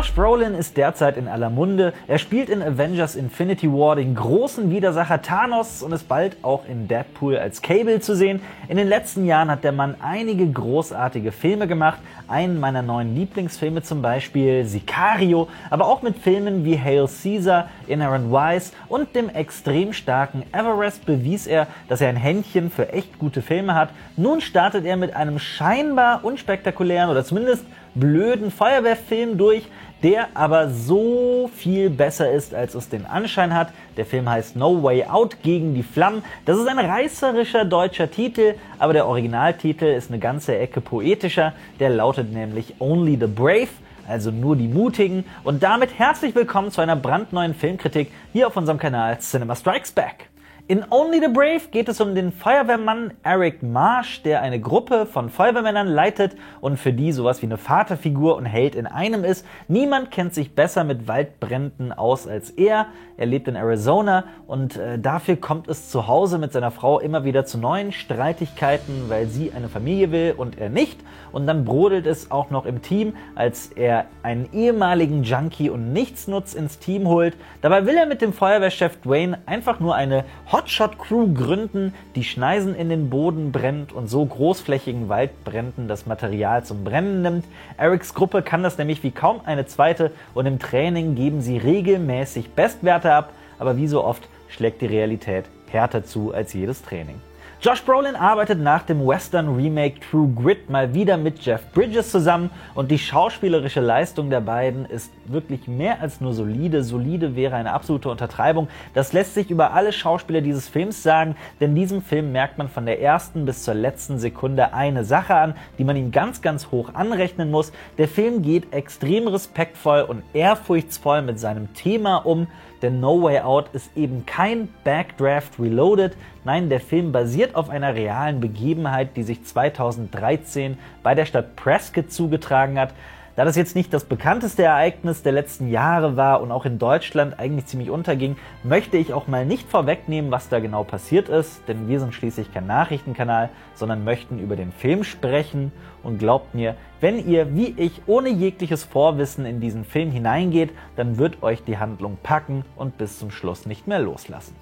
Josh Brolin ist derzeit in aller Munde. Er spielt in Avengers Infinity War den großen Widersacher Thanos und ist bald auch in Deadpool als Cable zu sehen. In den letzten Jahren hat der Mann einige großartige Filme gemacht. Einen meiner neuen Lieblingsfilme zum Beispiel Sicario, aber auch mit Filmen wie Hail Caesar, Inherent Vice und dem extrem starken Everest bewies er, dass er ein Händchen für echt gute Filme hat. Nun startet er mit einem scheinbar unspektakulären oder zumindest blöden Feuerwehrfilm durch, der aber so viel besser ist, als es den Anschein hat. Der Film heißt No Way Out gegen die Flammen. Das ist ein reißerischer deutscher Titel, aber der Originaltitel ist eine ganze Ecke poetischer. Der lautet nämlich Only the Brave, also nur die Mutigen. Und damit herzlich willkommen zu einer brandneuen Filmkritik hier auf unserem Kanal Cinema Strikes Back. In Only the Brave geht es um den Feuerwehrmann Eric Marsh, der eine Gruppe von Feuerwehrmännern leitet und für die sowas wie eine Vaterfigur und Held in einem ist. Niemand kennt sich besser mit Waldbränden aus als er. Er lebt in Arizona und dafür kommt es zu Hause mit seiner Frau immer wieder zu neuen Streitigkeiten, weil sie eine Familie will und er nicht. Und dann brodelt es auch noch im Team, als er einen ehemaligen Junkie und Nichtsnutz ins Team holt. Dabei will er mit dem Feuerwehrchef Dwayne einfach nur eine Hotshot-Crew gründen, die Schneisen in den Boden brennt und so großflächigen Waldbränden das Material zum Brennen nimmt. Erics Gruppe kann das nämlich wie kaum eine zweite und im Training geben sie regelmäßig Bestwerte ab, aber wie so oft schlägt die Realität härter zu als jedes Training. Josh Brolin arbeitet nach dem Western-Remake True Grit mal wieder mit Jeff Bridges zusammen und die schauspielerische Leistung der beiden ist wirklich mehr als nur solide. Solide wäre eine absolute Untertreibung. Das lässt sich über alle Schauspieler dieses Films sagen, denn in diesem Film merkt man von der ersten bis zur letzten Sekunde eine Sache an, die man ihm ganz, ganz hoch anrechnen muss. Der Film geht extrem respektvoll und ehrfurchtsvoll mit seinem Thema um, denn No Way Out ist eben kein Backdraft Reloaded. Nein, der Film basiert auf einer realen Begebenheit, die sich 2013 bei der Stadt Prescott zugetragen hat. Da das jetzt nicht das bekannteste Ereignis der letzten Jahre war und auch in Deutschland eigentlich ziemlich unterging, möchte ich auch mal nicht vorwegnehmen, was da genau passiert ist, denn wir sind schließlich kein Nachrichtenkanal, sondern möchten über den Film sprechen. Und glaubt mir, wenn ihr, wie ich, ohne jegliches Vorwissen in diesen Film hineingeht, dann wird euch die Handlung packen und bis zum Schluss nicht mehr loslassen.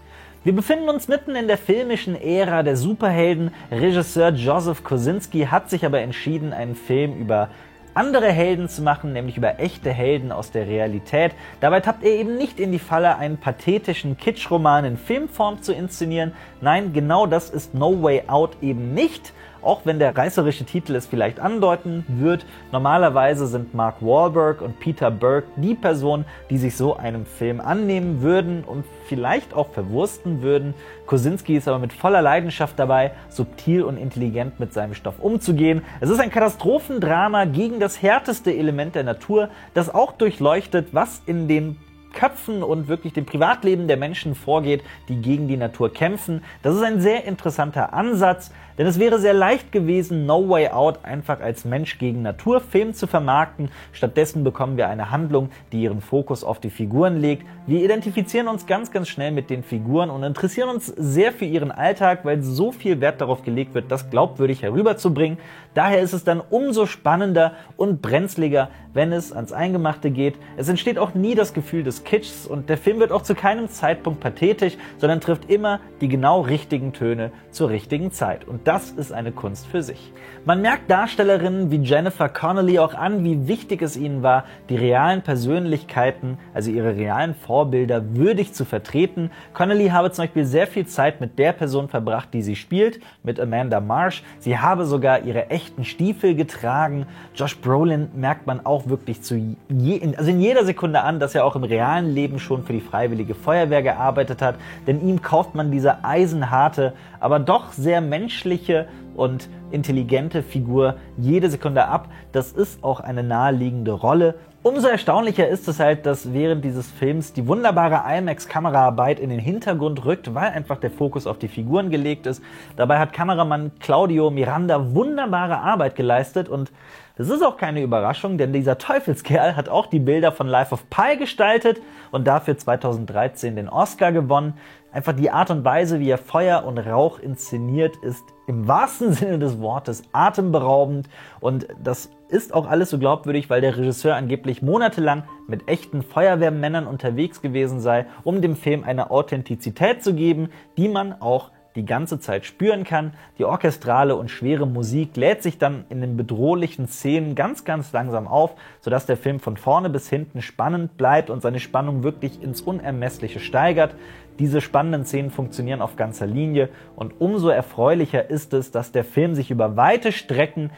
Wir befinden uns mitten in der filmischen Ära der Superhelden. Regisseur Joseph Kosinski hat sich aber entschieden, einen Film über andere Helden zu machen, nämlich über echte Helden aus der Realität. Dabei tappt er eben nicht in die Falle, einen pathetischen Kitschroman in Filmform zu inszenieren. Nein, genau das ist No Way Out eben nicht. Auch wenn der reißerische Titel es vielleicht andeuten wird, normalerweise sind Mark Wahlberg und Peter Berg die Personen, die sich so einem Film annehmen würden und vielleicht auch verwursten würden. Kosinski ist aber mit voller Leidenschaft dabei, subtil und intelligent mit seinem Stoff umzugehen. Es ist ein Katastrophendrama gegen das härteste Element der Natur, das auch durchleuchtet, was in den Köpfen und wirklich dem Privatleben der Menschen vorgeht, die gegen die Natur kämpfen. Das ist ein sehr interessanter Ansatz, denn es wäre sehr leicht gewesen, No Way Out einfach als Mensch gegen Natur Film zu vermarkten. Stattdessen bekommen wir eine Handlung, die ihren Fokus auf die Figuren legt. Wir identifizieren uns ganz, ganz schnell mit den Figuren und interessieren uns sehr für ihren Alltag, weil so viel Wert darauf gelegt wird, das glaubwürdig herüberzubringen. Daher ist es dann umso spannender und brenzliger, wenn es ans Eingemachte geht. Es entsteht auch nie das Gefühl des Kitschs und der Film wird auch zu keinem Zeitpunkt pathetisch, sondern trifft immer die genau richtigen Töne zur richtigen Zeit. Und das ist eine Kunst für sich. Man merkt Darstellerinnen wie Jennifer Connelly auch an, wie wichtig es ihnen war, die realen Persönlichkeiten, also ihre realen Vorbilder, würdig zu vertreten. Connelly habe zum Beispiel sehr viel Zeit mit der Person verbracht, die sie spielt, mit Amanda Marsh. Sie habe sogar ihre echten Stiefel getragen. Josh Brolin merkt man auch wirklich in jeder Sekunde an, dass er auch im realen Leben schon für die Freiwillige Feuerwehr gearbeitet hat, denn ihm kauft man diese eisenharte, aber doch sehr menschliche und intelligente Figur jede Sekunde ab. Das ist auch eine naheliegende Rolle. Umso erstaunlicher ist es halt, dass während dieses Films die wunderbare IMAX-Kameraarbeit in den Hintergrund rückt, weil einfach der Fokus auf die Figuren gelegt ist. Dabei hat Kameramann Claudio Miranda wunderbare Arbeit geleistet und das ist auch keine Überraschung, denn dieser Teufelskerl hat auch die Bilder von Life of Pi gestaltet und dafür 2013 den Oscar gewonnen. Einfach die Art und Weise, wie er Feuer und Rauch inszeniert, ist im wahrsten Sinne des Wortes atemberaubend. Und das ist auch alles so glaubwürdig, weil der Regisseur angeblich monatelang mit echten Feuerwehrmännern unterwegs gewesen sei, um dem Film eine Authentizität zu geben, die man auch die ganze Zeit spüren kann. Die orchestrale und schwere Musik lädt sich dann in den bedrohlichen Szenen ganz, ganz langsam auf, sodass der Film von vorne bis hinten spannend bleibt und seine Spannung wirklich ins Unermessliche steigert. Diese spannenden Szenen funktionieren auf ganzer Linie und umso erfreulicher ist es, dass der Film sich über weite Strecken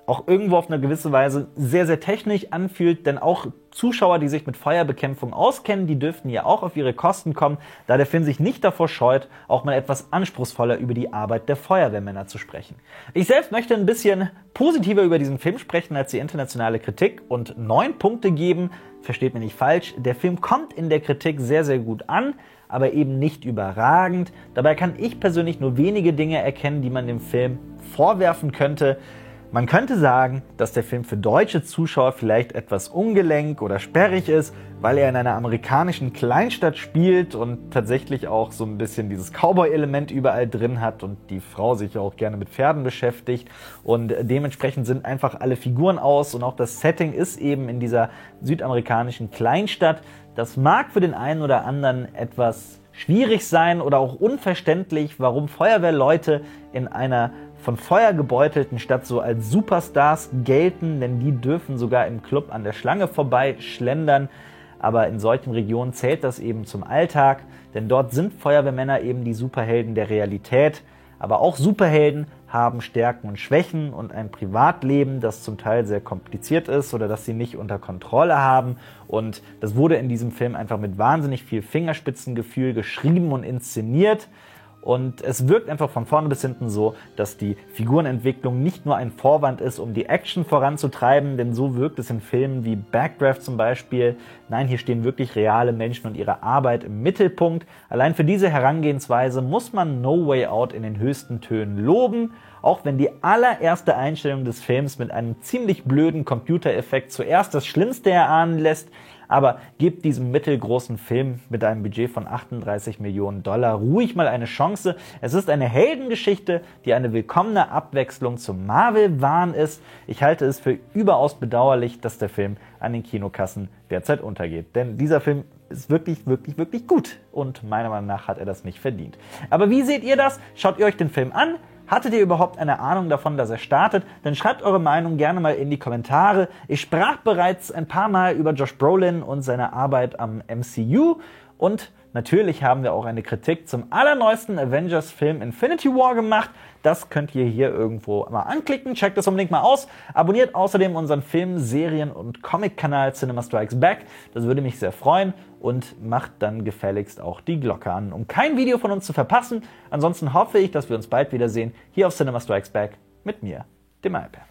auch irgendwo auf eine gewisse Weise sehr, sehr technisch anfühlt, denn auch Zuschauer, die sich mit Feuerbekämpfung auskennen, die dürften ja auch auf ihre Kosten kommen, da der Film sich nicht davor scheut, auch mal etwas anspruchsvoller über die Arbeit der Feuerwehrmänner zu sprechen. Ich selbst möchte ein bisschen positiver über diesen Film sprechen als die internationale Kritik und 9 Punkte geben. Versteht mir nicht falsch, der Film kommt in der Kritik sehr, sehr gut an, aber eben nicht überragend. Dabei kann ich persönlich nur wenige Dinge erkennen, die man dem Film vorwerfen könnte. Man könnte sagen, dass der Film für deutsche Zuschauer vielleicht etwas ungelenk oder sperrig ist, weil er in einer amerikanischen Kleinstadt spielt und tatsächlich auch so ein bisschen dieses Cowboy-Element überall drin hat und die Frau sich auch gerne mit Pferden beschäftigt und dementsprechend sind einfach alle Figuren aus und auch das Setting ist eben in dieser südamerikanischen Kleinstadt. Das mag für den einen oder anderen etwas schwierig sein oder auch unverständlich, warum Feuerwehrleute in einer von Feuer gebeutelten Stadt so als Superstars gelten, denn die dürfen sogar im Club an der Schlange vorbei schlendern. Aber in solchen Regionen zählt das eben zum Alltag, denn dort sind Feuerwehrmänner eben die Superhelden der Realität. Aber auch Superhelden haben Stärken und Schwächen und ein Privatleben, das zum Teil sehr kompliziert ist oder das sie nicht unter Kontrolle haben. Und das wurde in diesem Film einfach mit wahnsinnig viel Fingerspitzengefühl geschrieben und inszeniert. Und es wirkt einfach von vorne bis hinten so, dass die Figurenentwicklung nicht nur ein Vorwand ist, um die Action voranzutreiben, denn so wirkt es in Filmen wie Backdraft zum Beispiel. Nein, hier stehen wirklich reale Menschen und ihre Arbeit im Mittelpunkt. Allein für diese Herangehensweise muss man No Way Out in den höchsten Tönen loben, auch wenn die allererste Einstellung des Films mit einem ziemlich blöden Computereffekt zuerst das Schlimmste erahnen lässt. Aber gebt diesem mittelgroßen Film mit einem Budget von 38 Millionen Dollar ruhig mal eine Chance. Es ist eine Heldengeschichte, die eine willkommene Abwechslung zum Marvel-Wahn ist. Ich halte es für überaus bedauerlich, dass der Film an den Kinokassen derzeit untergeht. Denn dieser Film ist wirklich, wirklich, wirklich gut. Und meiner Meinung nach hat er das nicht verdient. Aber wie seht ihr das? Schaut ihr euch den Film an? Hattet ihr überhaupt eine Ahnung davon, dass er startet? Dann schreibt eure Meinung gerne mal in die Kommentare. Ich sprach bereits ein paar Mal über Josh Brolin und seine Arbeit am MCU. Und natürlich haben wir auch eine Kritik zum allerneuesten Avengers-Film Infinity War gemacht. Das könnt ihr hier irgendwo mal anklicken. Checkt das unbedingt mal aus. Abonniert außerdem unseren Film-, Serien- und Comic-Kanal Cinema Strikes Back. Das würde mich sehr freuen. Und macht dann gefälligst auch die Glocke an, um kein Video von uns zu verpassen. Ansonsten hoffe ich, dass wir uns bald wiedersehen hier auf Cinema Strikes Back mit mir, dem Alper.